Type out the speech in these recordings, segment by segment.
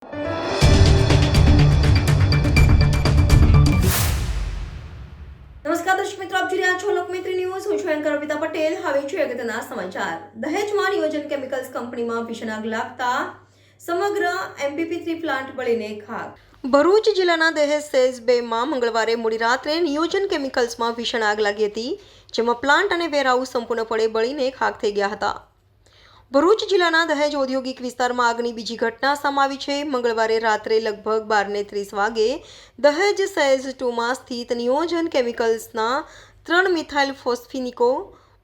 નમસ્કાર દર્શક મિત્રો, આપ જોઈ રહ્યા છો લોકમૈત્રી ન્યૂઝ. હું છું એન્કર અર્પિતા પટેલ. હવે જોઈએ અગત્યના સમાચાર. દહેજમાં નિયોજન કેમિકલ્સ કંપનીમાં ભીષણ આગ લાગતા સમગ્ર MPP3 પ્લાન્ટ બળીને ખાક. ભરૂચ જિલ્લાના દહેજ સેઝ 2માં મંગળવારે મોડી રાત્રે નિયોજન કેમિકલ્સમાં ભીષણ આગ લાગી હતી, જેમાં પ્લાન્ટ અને વેરહાઉસ સંપૂર્ણપણે બળીને ખાક થઈ ગયા હતા. ભરૂચ જિલ્લાના દહેજ ઔદ્યોગિક વિસ્તારમાં આગની બીજી ઘટના સામે આવી છે. મંગળવારે રાત્રે લગભગ 12:30 વાગે દહેજ સેઝ 2માં સ્થિત નિયોજન કેમિકલ્સના 3 મિથાઇલ ફોસ્ફિનિકો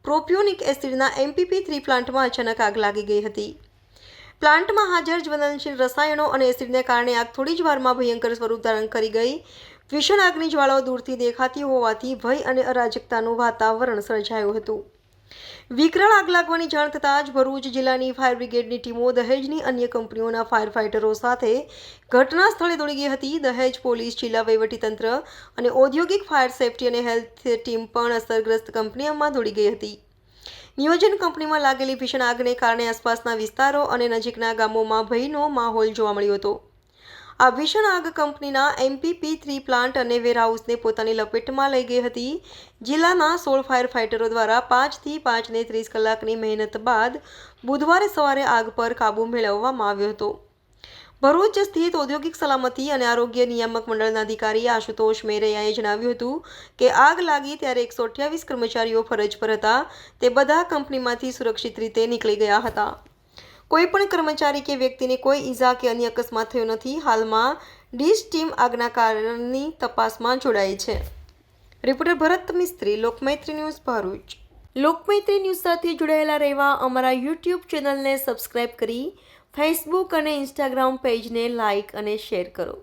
પ્રોપિયોનિક એસિડના MPP3 પ્લાન્ટમાં અચાનક આગ લાગી ગઈ હતી. પ્લાન્ટમાં હાજર જ્વલનશીલ રસાયણો અને એસિડને કારણે આગ થોડી જ વારમાં ભયંકર સ્વરૂપ ધારણ કરી ગઈ. ભીષણ આગની જ્વાળાઓ દૂરથી દેખાતી હોવાથી ભય અને અરાજકતાનું વાતાવરણ સર્જાયું હતું. વિકરાળ આગ લાગવાની જાણ થતાં જ ભરૂચ જિલ્લાની ફાયર બ્રિગેડની ટીમો દહેજની અન્ય કંપનીઓના ફાયર ફાઇટરો સાથે ઘટના સ્થળે દોડી ગઈ હતી. દહેજ પોલીસ, જિલ્લા વહીવટીતંત્ર અને ઔદ્યોગિક ફાયર સેફટી અને હેલ્થ ટીમ પણ અસરગ્રસ્ત કંપનીઓમાં દોડી ગઈ હતી. નિયોજન કંપનીમાં લાગેલી ભીષણ આગને કારણે આસપાસના વિસ્તારો અને નજીકના ગામોમાં ભયનો માહોલ જોવા મળ્યો હતો. આ ભીષણ આગ કંપનીના MPP3 પ્લાન્ટ અને વેરહાઉસને પોતાની લપેટમાં લઈ ગઈ હતી. જિલ્લાના 16 ફાયર ફાઇટરો દ્વારા 5 થી 5:30 કલાકની મહેનત બાદ બુધવારે સવારે આગ પર કાબૂ મેળવવામાં આવ્યો હતો. ભરૂચ સ્થિત ઔદ્યોગિક સલામતી અને આરોગ્ય નિયામક મંડળના અધિકારી આશુતોષ મેરૈયાએ જણાવ્યું હતું કે આગ લાગી ત્યારે 128 કર્મચારીઓ ફરજ પર હતા. તે બધા કંપનીમાંથી સુરક્ષિત રીતે નીકળી ગયા હતા. કોઈ પણ કર્મચારી કે વ્યક્તિને કોઈ ઈજા કે અન્ય અકસ્માત થયો નથી. હાલમાં ડીશ ટીમ આગના કારણની તપાસમાં જોડાઈ છે. રિપોર્ટર ભરત મિસ્ત્રી, લોકમૈત્રી ન્યૂઝ, ભરૂચ. લોકમૈત્રી ન્યૂઝ સાથે જોડાયેલા રહેવા અમારા YouTube ચેનલને સબસ્ક્રાઇબ કરી ફેસબુક અને ઇન્સ્ટાગ્રામ પેજને લાઇક અને શેર કરો.